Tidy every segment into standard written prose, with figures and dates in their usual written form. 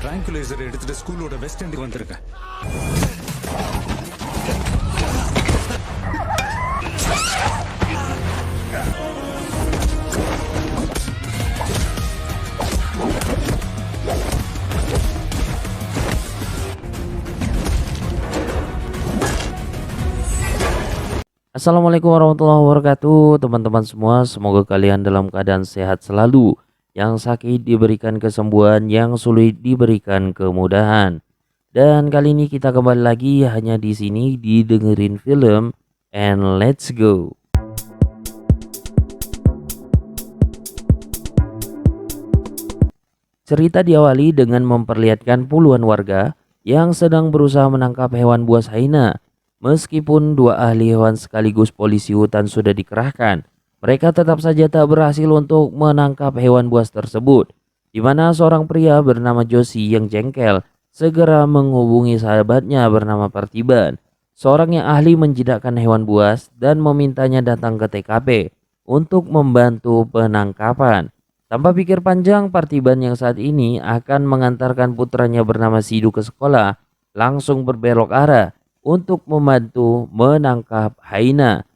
ட்ராங்குலைசர் எடுத்துட்டு ஸ்கூலோட வெஸ்ட் எண்டுக்கு வந்திருக்கேன். Assalamualaikum warahmatullahi wabarakatuh, teman-teman semua. Semoga kalian dalam keadaan sehat selalu. Yang sakit diberikan kesembuhan, yang sulit diberikan kemudahan. Dan kali ini kita kembali lagi hanya di sini di Dengerin Film and Let's Go. Cerita diawali dengan memperlihatkan puluhan warga yang sedang berusaha menangkap hewan buas hyena. Meskipun dua ahli hewan sekaligus polisi hutan sudah dikerahkan, mereka tetap saja tak berhasil untuk menangkap hewan buas tersebut. Di mana seorang pria bernama Josie yang jengkel segera menghubungi sahabatnya bernama Partiban, seorang yang ahli menjidakkan hewan buas, dan memintanya datang ke TKP untuk membantu penangkapan. Tanpa pikir panjang, Partiban yang saat ini akan mengantarkan putranya bernama Sidu ke sekolah langsung berbelok arah untuk membantu menangkap hyena.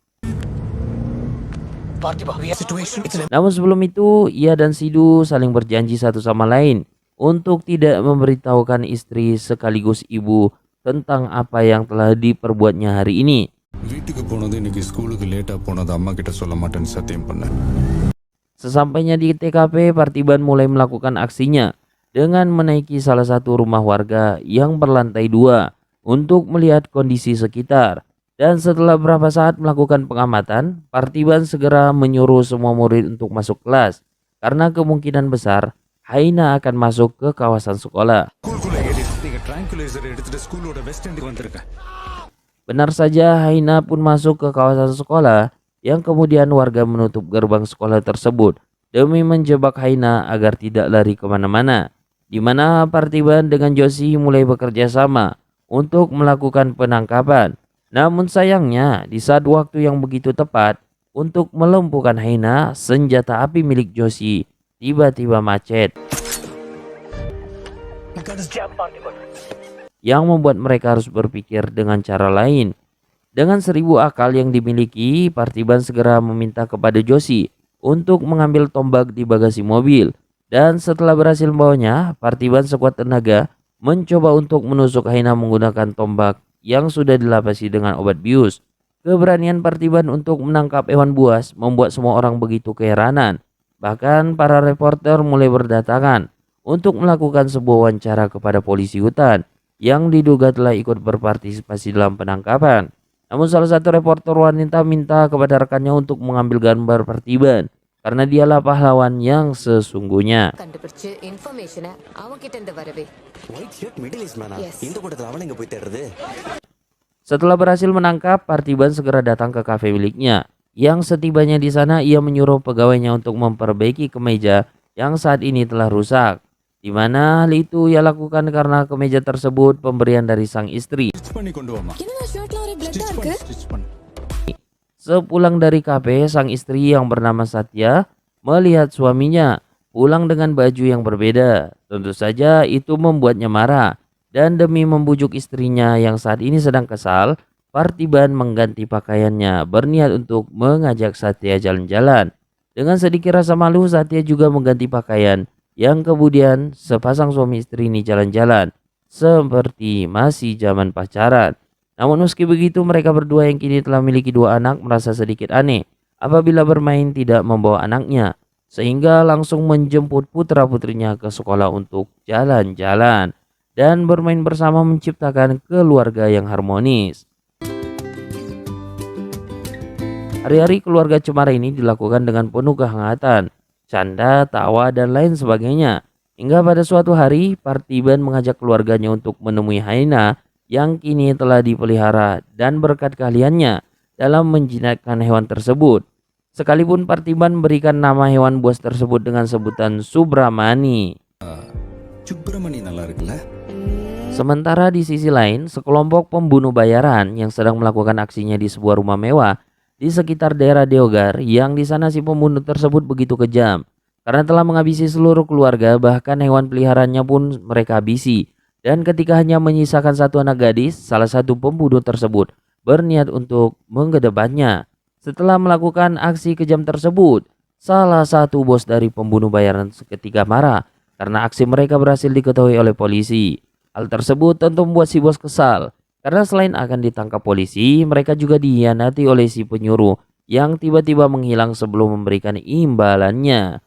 Namun sebelum itu, ia dan Sidu saling berjanji satu sama lain untuk tidak memberitahukan istri sekaligus ibu tentang apa yang telah diperbuatnya hari ini. Sesampainya di TKP, Partiban mulai melakukan aksinya dengan menaiki salah satu rumah warga yang berlantai 2 untuk melihat kondisi sekitar. Dan setelah beberapa saat melakukan pengamatan, Partiban segera menyuruh semua murid untuk masuk kelas karena kemungkinan besar hyena akan masuk ke kawasan sekolah. Benar saja, hyena pun masuk ke kawasan sekolah, yang kemudian warga menutup gerbang sekolah tersebut demi menjebak hyena agar tidak lari kemana-mana. Di mana Partiban dengan Josie mulai bekerja sama untuk melakukan penangkapan. Namun sayangnya, di saat waktu yang begitu tepat untuk melumpuhkan hyena, senjata api milik Josie tiba-tiba macet, yang membuat mereka harus berpikir dengan cara lain. Dengan 1000 akal yang dimiliki, Partiban segera meminta kepada Josie untuk mengambil tombak di bagasi mobil. Dan setelah berhasil membawanya, Partiban sekuat tenaga mencoba untuk menusuk hyena menggunakan tombak yang sudah dilapisi dengan obat bius. Keberanian Partiban untuk menangkap hewan buas membuat semua orang begitu keheranan. Bahkan para reporter mulai berdatangan untuk melakukan sebuah wawancara kepada polisi hutan yang diduga telah ikut berpartisipasi dalam penangkapan. Namun salah satu reporter wanita minta kepada rekannya untuk mengambil gambar Partiban karena dialah pahlawan yang sesungguhnya. Setelah berhasil menangkap, Partiban segera datang ke kafe miliknya. Yang setibanya di sana, ia menyuruh pegawainya untuk memperbaiki kemeja yang saat ini telah rusak. Di mana hal itu ia lakukan karena kemeja tersebut pemberian dari sang istri. Sepulang dari kafe, sang istri yang bernama Satya melihat suaminya pulang dengan baju yang berbeda. Tentu saja itu membuatnya marah. Dan demi membujuk istrinya yang saat ini sedang kesal, Partiban mengganti pakaiannya, berniat untuk mengajak Satya jalan-jalan. Dengan sedikit rasa malu, Satya juga mengganti pakaian, yang kemudian sepasang suami istri ini jalan-jalan seperti masih zaman pacaran. Namun meski begitu, mereka berdua yang kini telah memiliki 2 anak merasa sedikit aneh apabila bermain tidak membawa anaknya, sehingga langsung menjemput putra-putrinya ke sekolah untuk jalan-jalan dan bermain bersama menciptakan keluarga yang harmonis. Hari-hari keluarga cemara ini dilakukan dengan penuh kehangatan, canda, tawa, dan lain sebagainya. Hingga pada suatu hari, Partiban mengajak keluarganya untuk menemui hyena yang kini telah dipelihara dan berkat keahliannya dalam menjinakkan hewan tersebut. Sekalipun Partiban memberikan nama hewan buas tersebut dengan sebutan Subramani. Sementara di sisi lain, sekelompok pembunuh bayaran yang sedang melakukan aksinya di sebuah rumah mewah di sekitar daerah Deogar, yang di sana si pembunuh tersebut begitu kejam karena telah menghabisi seluruh keluarga, bahkan hewan peliharaannya pun mereka habisi. Dan ketika hanya menyisakan satu anak gadis, salah satu pembunuh tersebut berniat untuk menggedepannya. Setelah melakukan aksi kejam tersebut, salah satu bos dari pembunuh bayaran seketika marah karena aksi mereka berhasil diketahui oleh polisi. Hal tersebut tentu membuat si bos kesal, karena selain akan ditangkap polisi, mereka juga dihianati oleh si penyuruh yang tiba-tiba menghilang sebelum memberikan imbalannya.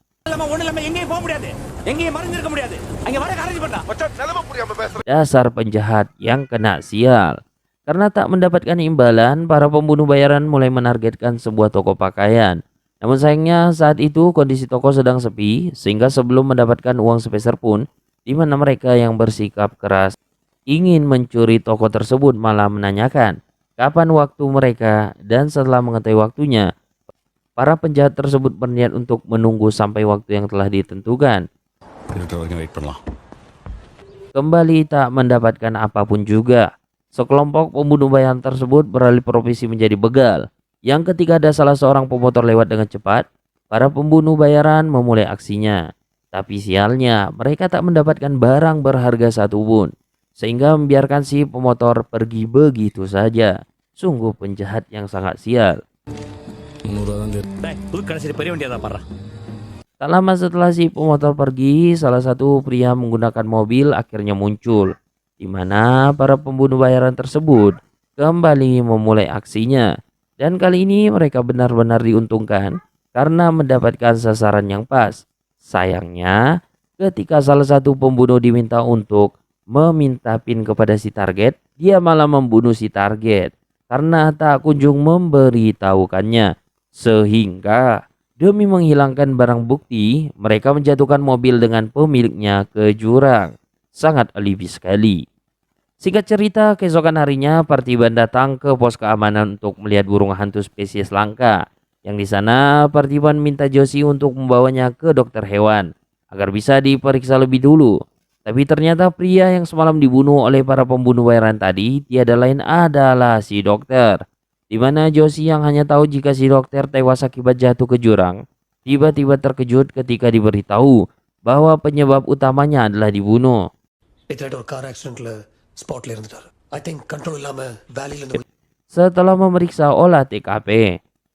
Dasar penjahat yang kena sial. Karena tak mendapatkan imbalan, para pembunuh bayaran mulai menargetkan sebuah toko pakaian. Namun sayangnya saat itu kondisi toko sedang sepi, sehingga sebelum mendapatkan uang sepeser pun, di mana mereka yang bersikap keras ingin mencuri toko tersebut malah menanyakan kapan waktu mereka, dan setelah mengetahui waktunya, para penjahat tersebut berniat untuk menunggu sampai waktu yang telah ditentukan. Kembali tak mendapatkan apapun juga. Sekelompok pembunuh bayaran tersebut beralih profesi menjadi begal, yang ketika ada salah seorang pemotor lewat dengan cepat, para pembunuh bayaran memulai aksinya. Tapi sialnya, mereka tak mendapatkan barang berharga satupun, sehingga membiarkan si pemotor pergi begitu saja. Sungguh penjahat yang sangat sial. Tak lama setelah si pemotor pergi, salah satu pria menggunakan mobil akhirnya muncul, di mana para pembunuh bayaran tersebut kembali memulai aksinya. Dan kali ini mereka benar-benar diuntungkan karena mendapatkan sasaran yang pas. Sayangnya, ketika salah satu pembunuh diminta untuk meminta PIN kepada si target, dia malah membunuh si target karena tak kunjung memberitahukannya. Sehingga demi menghilangkan barang bukti, mereka menjatuhkan mobil dengan pemiliknya ke jurang. Sangat alibi sekali. Singkat cerita, keesokan harinya Parthiban datang ke pos keamanan untuk melihat burung hantu spesies langka. Yang di sana Parthiban minta Joshi untuk membawanya ke dokter hewan agar bisa diperiksa lebih dulu. Tapi ternyata pria yang semalam dibunuh oleh para pembunuh bayaran tadi tiada lain adalah si dokter. Di mana Joshi yang hanya tahu jika si dokter tewas akibat jatuh ke jurang, tiba-tiba terkejut ketika diberitahu bahwa penyebab utamanya adalah dibunuh. Setelah memeriksa olah TKP,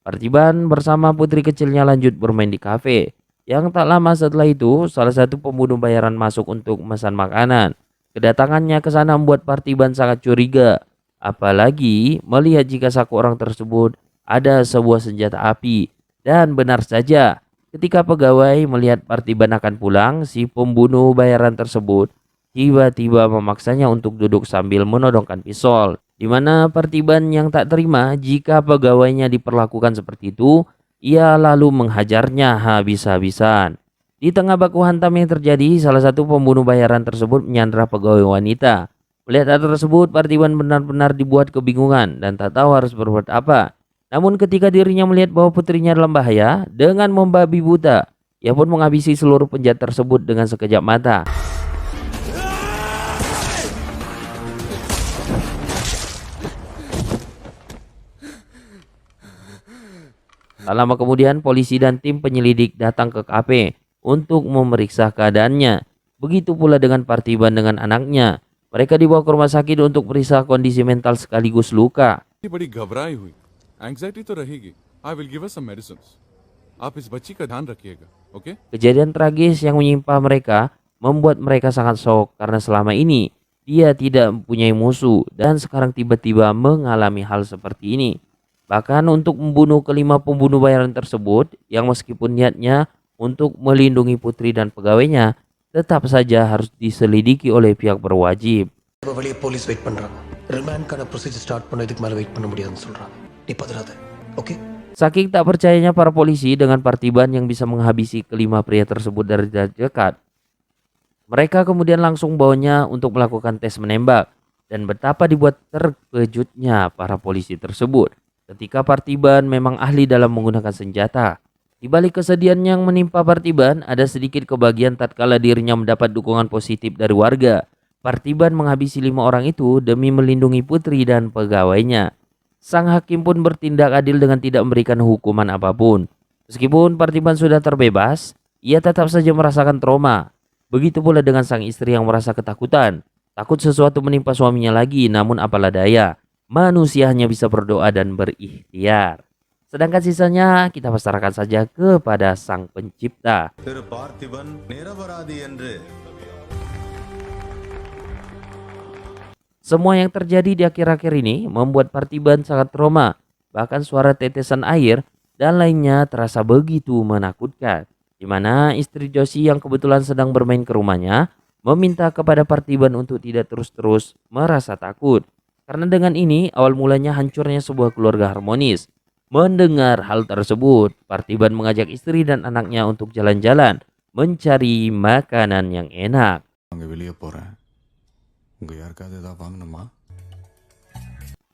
Parthiban bersama putri kecilnya lanjut bermain di kafe. Yang tak lama setelah itu, salah satu pembunuh bayaran masuk untuk memesan makanan. Kedatangannya ke sana membuat Parthiban sangat curiga, apalagi melihat jika saku orang tersebut ada sebuah senjata api. Dan benar saja, ketika pegawai melihat Parthiban akan pulang, si pembunuh bayaran tersebut tiba-tiba memaksanya untuk duduk sambil menodongkan pisau. Di mana Parthiban yang tak terima jika pegawainya diperlakukan seperti itu, ia lalu menghajarnya habis-habisan. Di tengah baku hantam yang terjadi, salah satu pembunuh bayaran tersebut menyandra pegawai wanita. Melihat hal tersebut, Parthiban benar-benar dibuat kebingungan dan tak tahu harus berbuat apa. Namun ketika dirinya melihat bahwa putrinya dalam bahaya, dengan membabi buta, ia pun menghabisi seluruh penjahat tersebut dengan sekejap mata. Tak lama kemudian polisi dan tim penyelidik datang ke kafe untuk memeriksa keadaannya. Begitu pula dengan Parthiban dengan anaknya. Mereka dibawa ke rumah sakit untuk periksa kondisi mental sekaligus luka. बड़ी घबराई हुई एंग्जाइटी तो रहेगी I will give her some medicines आप इस बच्ची का ध्यान रखिएगा okay Kejadian tragis yang menimpa mereka membuat mereka sangat shock karena selama ini dia tidak mempunyai musuh dan sekarang tiba-tiba mengalami hal seperti ini. Bahkan untuk membunuh kelima pembunuh bayaran tersebut yang meskipun niatnya untuk melindungi putri dan pegawainya, tetap saja harus diselidiki oleh pihak berwajib. வெளியே police wait பண்றாங்க ரிமாண்ட்கான procedure start பண்ணதுக்கு மேல வெயிட் பண்ண முடியாதுன்னு சொல்றாங்க நீ பதறாத okay Saking tak percayanya para polisi dengan Parthiban yang bisa menghabisi kelima pria tersebut dari jarak dekat, mereka kemudian langsung bawanya untuk melakukan tes menembak. Dan betapa dibuat terkejutnya para polisi tersebut ketika Parthiban memang ahli dalam menggunakan senjata. Di balik kesedihan yang menimpa Parthiban, ada sedikit kebahagiaan tatkala dirinya mendapat dukungan positif dari warga. Parthiban menghabisi 5 orang itu demi melindungi putri dan pegawainya. Sang hakim pun bertindak adil dengan tidak memberikan hukuman apapun. Meskipun Parthiban sudah terbebas, ia tetap saja merasakan trauma. Begitu pula dengan sang istri yang merasa ketakutan, takut sesuatu menimpa suaminya lagi, namun apalah daya, manusia hanya bisa berdoa dan berikhtiar. Sedangkan sisanya kita pasrahkan saja kepada Sang Pencipta. திரு பார்த்திபன் நிரபராதி என்று Semua yang terjadi di akhir-akhir ini membuat Parthiban sangat trauma. Bahkan suara tetesan air dan lainnya terasa begitu menakutkan. Di mana istri Joshi yang kebetulan sedang bermain ke rumahnya meminta kepada Parthiban untuk tidak terus-terus merasa takut. Karena dengan ini awal mulanya hancurnya sebuah keluarga harmonis. Mendengar hal tersebut, Parthiban mengajak istri dan anaknya untuk jalan-jalan mencari makanan yang enak. அங்க வெளியே போறேன் உங்க யாருக்காவது ஏதாவது வாங்கணுமா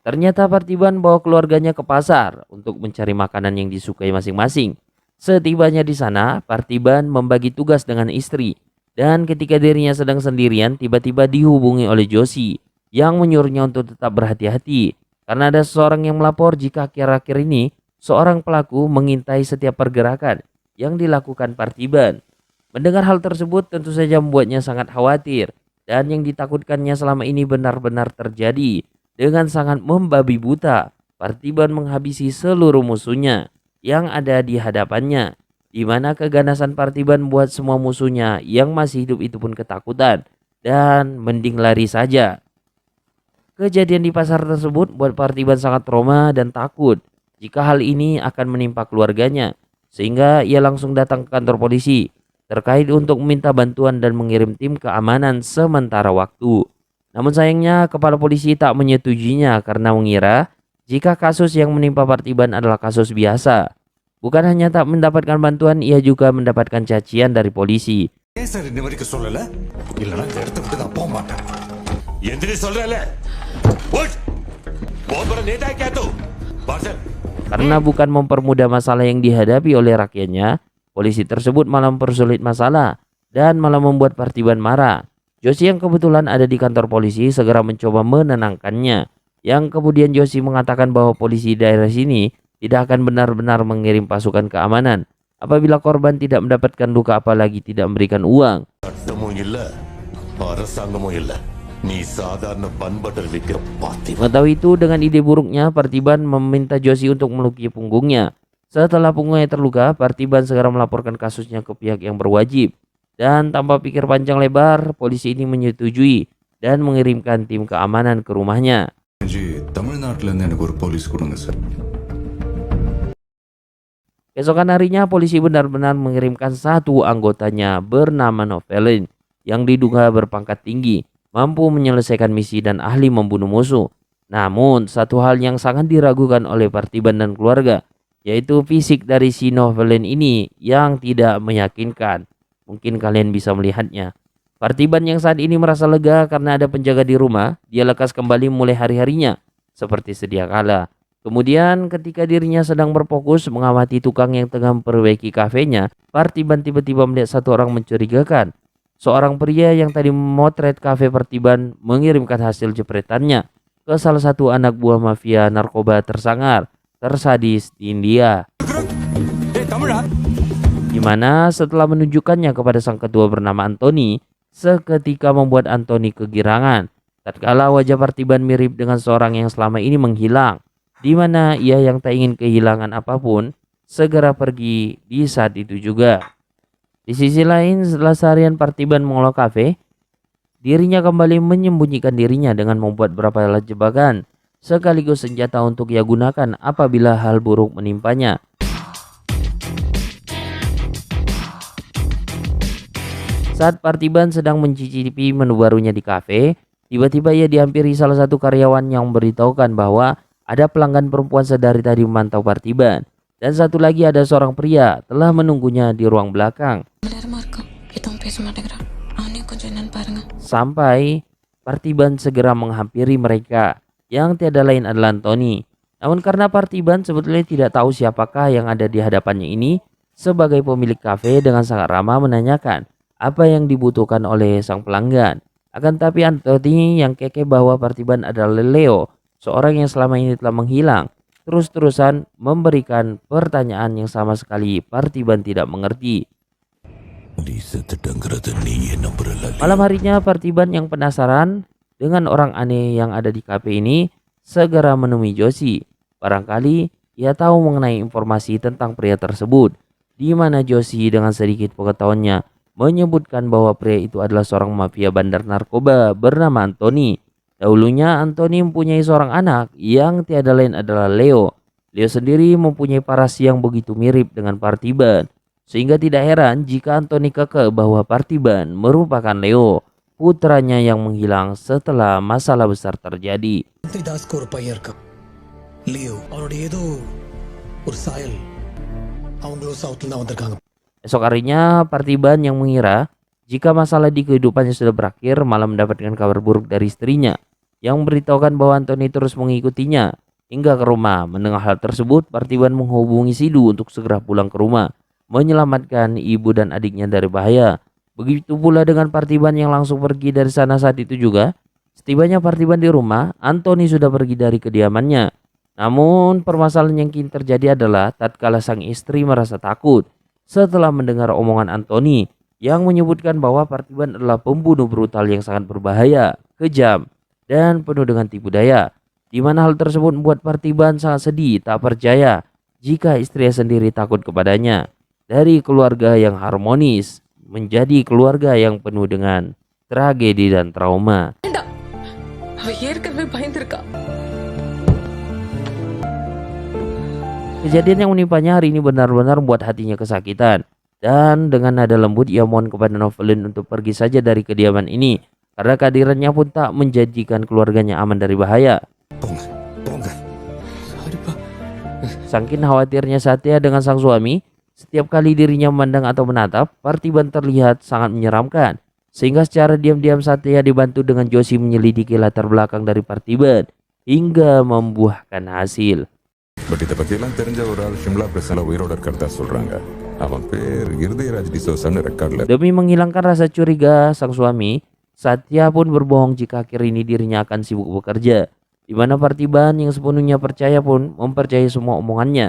Ternyata Parthiban bawa keluarganya ke pasar untuk mencari makanan yang disukai masing-masing. Setibanya di sana, Parthiban membagi tugas dengan istri. Dan ketika dirinya sedang sendirian, tiba-tiba dihubungi oleh Joshi yang menyuruhnya untuk tetap berhati-hati. Karena ada seseorang yang melapor jika akhir-akhir ini seorang pelaku mengintai setiap pergerakan yang dilakukan Parthiban. Mendengar hal tersebut tentu saja membuatnya sangat khawatir. Dan yang ditakutkannya selama ini benar-benar terjadi. Dengan sangat membabi buta, Parthiban menghabisi seluruh musuhnya yang ada di hadapannya. Di mana keganasan Parthiban membuat semua musuhnya yang masih hidup itu pun ketakutan dan mending lari saja. Kejadian di pasar tersebut buat Parthiban sangat trauma dan takut jika hal ini akan menimpa keluarganya. Sehingga ia langsung datang ke kantor polisi terkait untuk meminta bantuan dan mengirim tim keamanan sementara waktu. Namun sayangnya kepala polisi tak menyetujuinya karena mengira jika kasus yang menimpa Parthiban adalah kasus biasa. Bukan hanya tak mendapatkan bantuan, ia juga mendapatkan cacian dari polisi. ஏன் சார் இன்ன வரைக்கும் சொல்லல? இல்லைன்னா இந்த இடத்த விட்டு நான் போக மாட்டேன். எந்திரி சொல்றல. உட். बहुत बड़ा नेता है क्या तू? Parcel. Karena bukan mempermudah masalah yang dihadapi oleh rakyatnya, polisi tersebut malah mempersulit masalah dan malah membuat Parthiban marah. Joshi yang kebetulan ada di kantor polisi segera mencoba menenangkannya. Yang kemudian Joshi mengatakan bahwa polisi daerah sini tidak akan benar-benar mengirim pasukan keamanan apabila korban tidak mendapatkan luka apalagi tidak memberikan uang. சட்டமும் இல்ல அரசாங்கமும் இல்ல நீ சாதாரண பண்பட்டல் விக்கிற Parthiban Mengetahui itu, dengan ide buruknya Parthiban meminta Joshi untuk melukai punggungnya. Setelah punggungnya terluka, Parthiban segera melaporkan kasusnya ke pihak yang berwajib. Dan tanpa pikir panjang lebar, polisi ini menyetujui dan mengirimkan tim keamanan ke rumahnya. தமிழ்நாட்டுல இருந்து எனக்கு ஒரு போலீஸ் கொடுங்க sir Keesokan harinya polisi benar-benar mengirimkan satu anggotanya bernama Novelin yang diduga berpangkat tinggi, mampu menyelesaikan misi dan ahli membunuh musuh. Namun satu hal yang sangat diragukan oleh Parthiban dan keluarga, yaitu fisik dari si Novelin ini yang tidak meyakinkan. Mungkin kalian bisa melihatnya. Parthiban yang saat ini merasa lega karena ada penjaga di rumah, dia lekas kembali mulai hari-harinya seperti sedia kala. Kemudian ketika dirinya sedang berfokus mengamati tukang yang tengah memperbaiki kafenya, Parthiban tiba-tiba melihat satu orang mencurigakan. Seorang pria yang tadi memotret kafe Parthiban mengirimkan hasil jepretannya ke salah satu anak buah mafia narkoba tersangar, tersadis di India. ஏய் தமிழா Di mana setelah menunjukkannya kepada sang ketua bernama Anthony, seketika membuat Anthony kegirangan. Tatkala wajah Parthiban mirip dengan seorang yang selama ini menghilang, di mana ia yang tak ingin kehilangan apapun segera pergi di saat itu juga. Di sisi lain, setelah seharian Parthiban mengelola kafe, dirinya kembali menyembunyikan dirinya dengan membuat beberapa alat jebakan sekaligus senjata untuk ia gunakan apabila hal buruk menimpanya. Saat Parthiban sedang mencicipi menu barunya di kafe, tiba-tiba ia dihampiri salah satu karyawan yang memberitahukan bahwa ada pelanggan perempuan sedari tadi memantau Parthiban. Dan satu lagi ada seorang pria telah menunggunya di ruang belakang. Sampai Parthiban segera menghampiri mereka yang tiada lain adalah Anthony. Namun karena Parthiban sebetulnya tidak tahu siapakah yang ada di hadapannya ini, sebagai pemilik kafe dengan sangat ramah menanyakan apa yang dibutuhkan oleh sang pelanggan. Akan tapi Anthony yang kekeh bahwa Parthiban adalah Leo, seorang yang selama ini telah menghilang, terus-terusan memberikan pertanyaan yang sama sekali Parthiban tidak mengerti. Malam harinya Partiban yang penasaran dengan orang aneh yang ada di kafe ini segera menemui Joshi. Barangkali ia tahu mengenai informasi tentang pria tersebut, di mana Joshi dengan sedikit pengetahuannya menyebutkan bahwa pria itu adalah seorang mafia bandar narkoba bernama Anthony. Dahulunya Anthony mempunyai seorang anak yang tiada lain adalah Leo. Leo sendiri mempunyai paras yang begitu mirip dengan Partiban, sehingga tidak heran jika Anthony kekeh bahwa Partiban merupakan Leo, putranya yang menghilang setelah masalah besar terjadi. Anthony தாஸ்க்கு ஒரு பையன் இருக்கான் லியோ. அவனுடைய ஏதோ ஒரு சாயல் அவங்களும் சவுத்துல தான் வந்திருக்காங்க. Esok harinya Partiban yang mengira jika masalah di kehidupannya sudah berakhir malah mendapatkan kabar buruk dari istrinya yang memberitahukan bahwa Anthony terus mengikutinya hingga ke rumah. Mendengar hal tersebut, Partiban menghubungi Sidu untuk segera pulang ke rumah menyelamatkan ibu dan adiknya dari bahaya. Begitu pula dengan Partiban yang langsung pergi dari sana saat itu juga. Setibanya Partiban di rumah, Anthony sudah pergi dari kediamannya. Namun permasalahan yang kini terjadi adalah tatkala sang istri merasa takut setelah mendengar omongan Anthony yang menyebutkan bahwa Partiban adalah pembunuh brutal yang sangat berbahaya, kejam, dan penuh dengan tipu daya. Di mana hal tersebut membuat Partiban sangat sedih, tak percaya jika istrinya sendiri takut kepadanya. Dari keluarga yang harmonis menjadi keluarga yang penuh dengan tragedi dan trauma. Kejadian yang menimpanya hari ini benar-benar membuat hatinya kesakitan. Dan dengan nada lembut ia mohon kepada Novelin untuk pergi saja dari kediaman ini, karena kehadirannya pun tak menjanjikan keluarganya aman dari bahaya. Saking khawatirnya Satya dengan sang suami, setiap kali dirinya memandang atau menatap, Partiban terlihat sangat menyeramkan. Sehingga secara diam-diam Satya dibantu dengan Joshi menyelidiki latar belakang dari Partiban hingga membuahkan hasil. But இதை பற்றியெல்லாம் தெரிஞ்ச ஒரு ஆள் ஷிம்லா பிரஸ்ல உயிரோட இருக்கிறதா சொல்றாங்க. அவன் பேர் இருதயராஜ் டிசோசான்னு ரெக்கார்ட்ல. Demi menghilangkan rasa curiga sang suami, Satya pun berbohong jika akhir ini dirinya akan sibuk bekerja. Di mana Partiban yang sepenuhnya percaya pun mempercayai semua omongannya.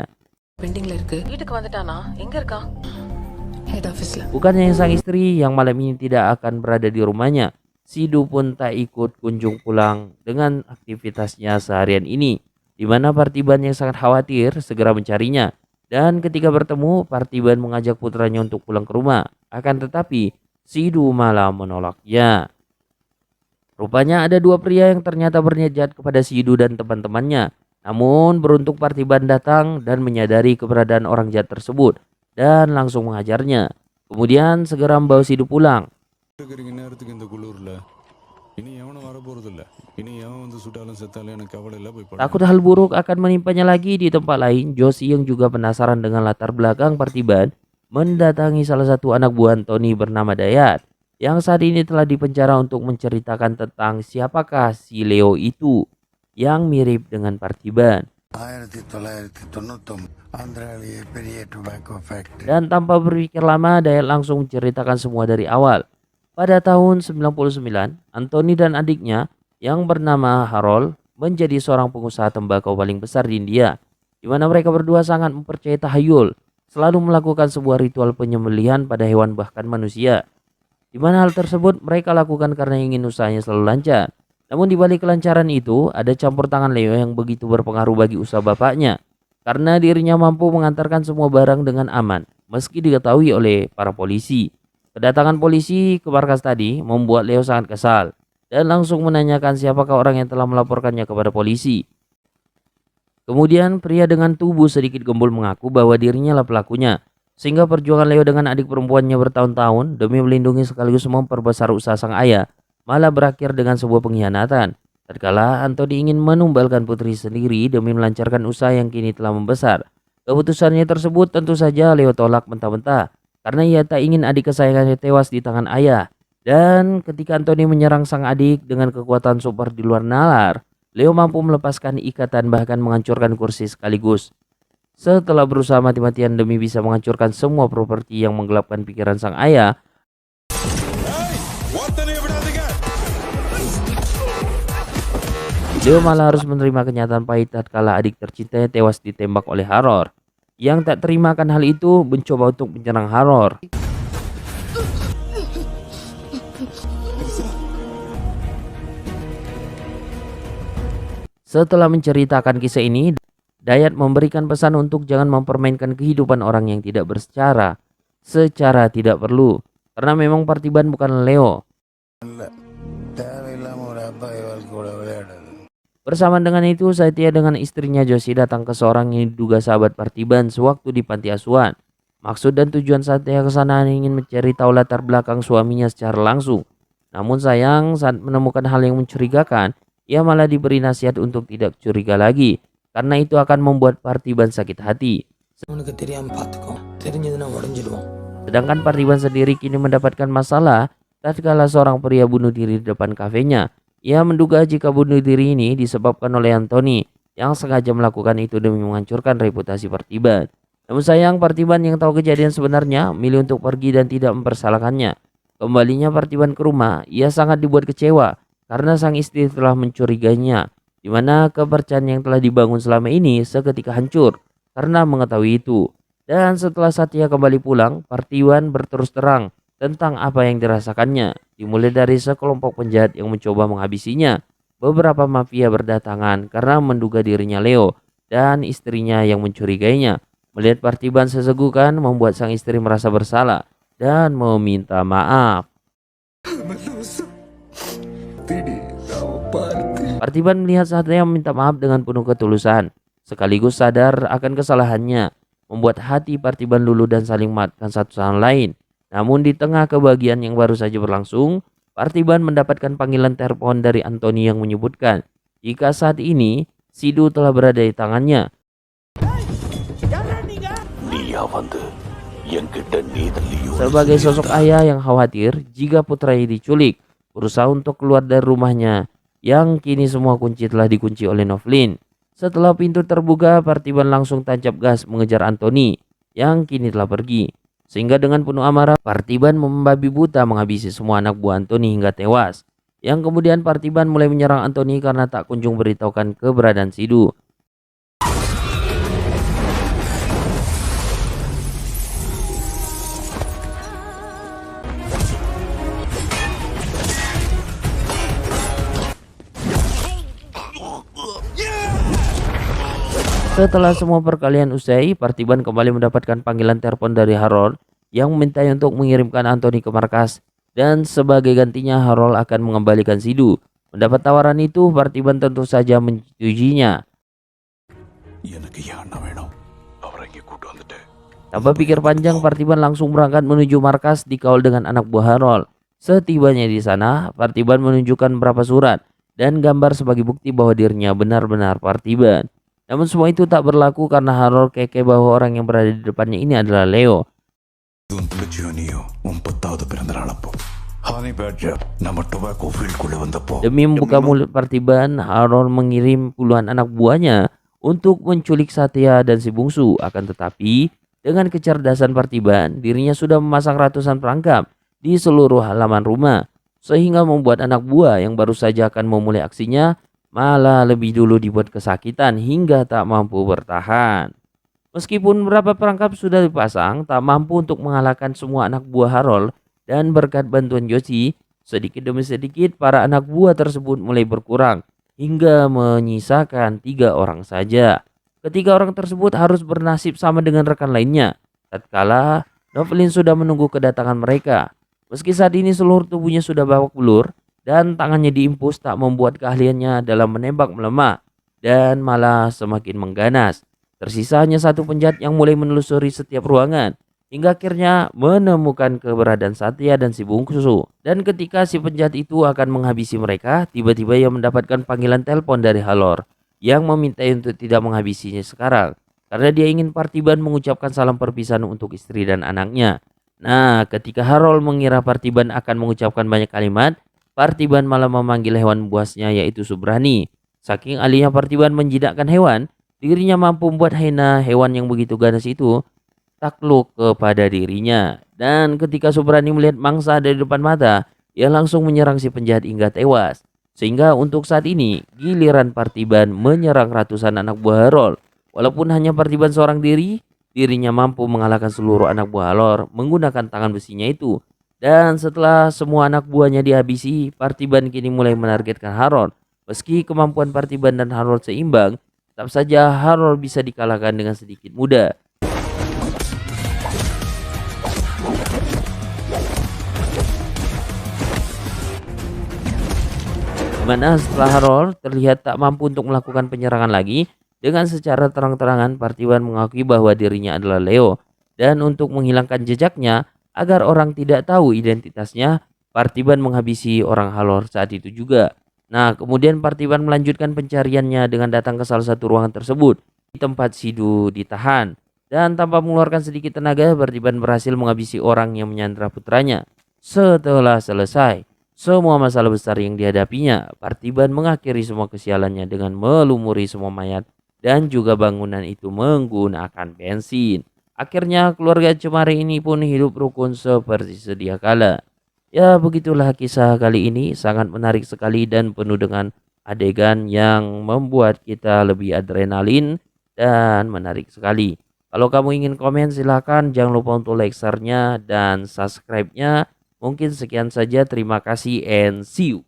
Bukannya yang sang istri yang malam ini tidak akan berada di rumahnya, Sidu pun tak ikut kunjung pulang dengan aktivitasnya seharian ini. Di mana Partiban yang sangat khawatir segera mencarinya. Dan ketika bertemu, Partiban mengajak putranya untuk pulang ke rumah. Akan tetapi, Sidu malah menolaknya. Rupanya ada dua pria yang ternyata berniat jahat kepada Sidu dan teman-temannya. Namun beruntung Partiban datang dan menyadari keberadaan orang jahat tersebut dan langsung menghajarnya. Kemudian segera membawa Sidu pulang. Takut hal buruk akan menimpanya lagi di tempat lain, Joshi yang juga penasaran dengan latar belakang Partiban mendatangi salah satu anak buah Anthony bernama Dayat yang saat ini telah dipenjara untuk menceritakan tentang siapakah si Leo itu yang mirip dengan Partiban. Dan tanpa berpikir lama, Dayat langsung menceritakan semua dari awal. Pada tahun 99, Anthony dan adiknya yang bernama Harold menjadi seorang pengusaha tembakau paling besar di India, di mana mereka berdua sangat mempercayai tahayul, selalu melakukan sebuah ritual penyembelihan pada hewan bahkan manusia. Di mana hal tersebut mereka lakukan karena ingin usahanya selalu lancar. Namun di balik kelancaran itu ada campur tangan Leo yang begitu berpengaruh bagi usaha bapaknya, karena dirinya mampu mengantarkan semua barang dengan aman meski diketahui oleh para polisi. Kedatangan polisi ke markas tadi membuat Leo sangat kesal dan langsung menanyakan siapakah orang yang telah melaporkannya kepada polisi. Kemudian pria dengan tubuh sedikit gembul mengaku bahwa dirinya lah pelakunya, sehingga perjuangan Leo dengan adik perempuannya bertahun-tahun demi melindungi sekaligus memperbesar usaha sang ayah malah berakhir dengan sebuah pengkhianatan. Tatkala Anthony ingin menumbalkan putri sendiri demi melancarkan usaha yang kini telah membesar, keputusannya tersebut tentu saja Leo tolak mentah-mentah karena ia tak ingin adik kesayangannya tewas di tangan ayah. Dan ketika Anthony menyerang sang adik dengan kekuatan super di luar nalar, Leo mampu melepaskan ikatan bahkan menghancurkan kursi sekaligus. Setelah berusaha mati-matian demi bisa menghancurkan semua properti yang menggelapkan pikiran sang ayah, Leo malah harus menerima kenyataan pahit tatkala adik tercintanya tewas ditembak oleh Harold. Yang tak terima akan hal itu mencoba untuk menyerang Harold. Setelah menceritakan kisah ini, Dayat memberikan pesan untuk jangan mempermainkan kehidupan orang yang tidak bersecara secara tidak perlu. Karena memang Parthiban bukan Leo. Bersamaan dengan itu, Satya dengan istrinya Joshi datang ke seorang yang diduga sahabat Parthiban sewaktu di panti asuhan. Maksud dan tujuan Satya ke sana ingin mencari tahu latar belakang suaminya secara langsung. Namun sayang, saat menemukan hal yang mencurigakan, ia malah diberi nasihat untuk tidak curiga lagi, karena itu akan membuat Parthiban sakit hati. அவனுக்கு தெரியாம பார்த்துக்கோ, தெரிஞ்சதுன்னா உடஞ்சிடுவான். Sedangkan Parthiban sendiri kini mendapatkan masalah tatkala seorang pria bunuh diri di depan kafenya. Ia menduga jika bunuh diri ini disebabkan oleh Anthony yang sengaja melakukan itu demi menghancurkan reputasi Parthiban. Namun sayang, Parthiban yang tahu kejadian sebenarnya milih untuk pergi dan tidak mempersalahkannya. Kembalinya Parthiban ke rumah, ia sangat dibuat kecewa karena sang istri telah mencurigainya, di mana kepercayaan yang telah dibangun selama ini seketika hancur karena mengetahui itu. Dan setelah Satya kembali pulang, Parthiban berterus terang tentang apa yang dirasakannya, dimulai dari sekelompok penjahat yang mencoba menghabisinya. Beberapa mafia berdatangan karena menduga dirinya Leo dan istrinya yang mencurigainya. Melihat Parthiban sesegukan membuat sang istri merasa bersalah dan meminta maaf. Parthiban melihat Satya meminta maaf dengan penuh ketulusan, sekaligus sadar akan kesalahannya, membuat hati Parthiban luluh dan saling memaafkan satu sama lain. Namun di tengah kebahagiaan yang baru saja berlangsung, Parthiban mendapatkan panggilan telepon dari Anthony yang menyebutkan jika saat ini Sidhu telah berada di tangannya. Sebagai sosok ayah yang khawatir jika putranya diculik, berusaha untuk keluar dari rumahnya yang kini semua kunci telah dikunci oleh Novlin. Setelah pintu terbuka, Parthiban langsung tancap gas mengejar Anthony yang kini telah pergi. Sehingga dengan penuh amarah, Parthiban membabi buta menghabisi semua anak buah Anthony hingga tewas. Yang kemudian Parthiban mulai menyerang Anthony karena tak kunjung beritahukan keberadaan Sidhu. Setelah semua perkelahian usai, Parthiban kembali mendapatkan panggilan telepon dari Harold yang memintanya untuk mengirimkan Anthony ke markas, dan sebagai gantinya Harold akan mengembalikan Sidhu. Mendapat tawaran itu, Parthiban tentu saja menyetujuinya. Tanpa pikir panjang, Parthiban langsung berangkat menuju markas dikawal dengan anak buah Harold. Setibanya di sana, Parthiban menunjukkan beberapa surat dan gambar sebagai bukti bahwa dirinya benar-benar Parthiban. Namun semua itu tak berlaku karena Harold keke bahwa orang yang berada di depannya ini adalah Leo. Demi membuka mulut Parthiban, Harold mengirim puluhan anak buahnya untuk menculik Satya dan si bungsu. Akan tetapi dengan kecerdasan Parthiban, dirinya sudah memasang ratusan perangkap di seluruh halaman rumah, sehingga membuat anak buah yang baru saja akan memulai aksinya malah lebih dulu dibuat kesakitan hingga tak mampu bertahan. Meskipun beberapa perangkap sudah dipasang, tak mampu untuk mengalahkan semua anak buah Harold, dan berkat bantuan Joshi, sedikit demi sedikit para anak buah tersebut mulai berkurang hingga menyisakan 3 orang saja. Ketiga orang tersebut harus bernasib sama dengan rekan lainnya, tatkala Novlin sudah menunggu kedatangan mereka. Meski saat ini seluruh tubuhnya sudah babak belur dan tangannya diimpus, tak membuat keahliannya dalam menembak melemah dan malah semakin mengganas. Tersisa hanya satu penjahat yang mulai menelusuri setiap ruangan hingga akhirnya menemukan keberadaan Satya dan si bungsu. Dan ketika si penjahat itu akan menghabisi mereka, tiba-tiba ia mendapatkan panggilan telepon dari Halor yang meminta untuk tidak menghabisinya sekarang karena dia ingin Parthiban mengucapkan salam perpisahan untuk istri dan anaknya. Nah, ketika Harold mengira Parthiban akan mengucapkan banyak kalimat, Parthiban malah memanggil hewan buasnya yaitu Subrani. Saking ahlinya Parthiban menjinakkan hewan, dirinya mampu membuat Hena, hewan yang begitu ganas itu, takluk kepada dirinya. Dan ketika Subrani melihat mangsa dari depan mata, ia langsung menyerang si penjahat hingga tewas. Sehingga untuk saat ini, giliran Parthiban menyerang ratusan anak buah Harold. Walaupun hanya Parthiban seorang diri, dirinya mampu mengalahkan seluruh anak buah Harold menggunakan tangan besinya itu. Dan setelah semua anak buahnya dihabisi, Parthiban kini mulai menargetkan Harold Meski kemampuan Parthiban dan Harold seimbang, tetap saja Harold bisa dikalahkan dengan sedikit mudah. Di mana setelah Harold terlihat tak mampu untuk melakukan penyerangan lagi, dengan secara terang-terangan Parthiban mengakui bahwa dirinya adalah Leo, dan untuk menghilangkan jejaknya agar orang tidak tahu identitasnya, Parthiban menghabisi orang Harold saat itu juga. Nah, kemudian Parthiban melanjutkan pencariannya dengan datang ke salah satu ruangan tersebut di tempat Sidhu ditahan, dan tanpa mengeluarkan sedikit tenaga Parthiban berhasil menghabisi orang yang menyandra putranya. Setelah selesai semua masalah besar yang dihadapinya, Parthiban mengakhiri semua kesialannya dengan melumuri semua mayat dan juga bangunan itu menggunakan bensin. Akhirnya keluarga Cemari ini pun hidup rukun seperti sedia kala. Ya, begitulah kisah kali ini, sangat menarik sekali dan penuh dengan adegan yang membuat kita lebih adrenalin dan menarik sekali. Kalau kamu ingin komen silahkan, jangan lupa untuk like, share-nya dan subscribe-nya. Mungkin sekian saja, terima kasih and see you.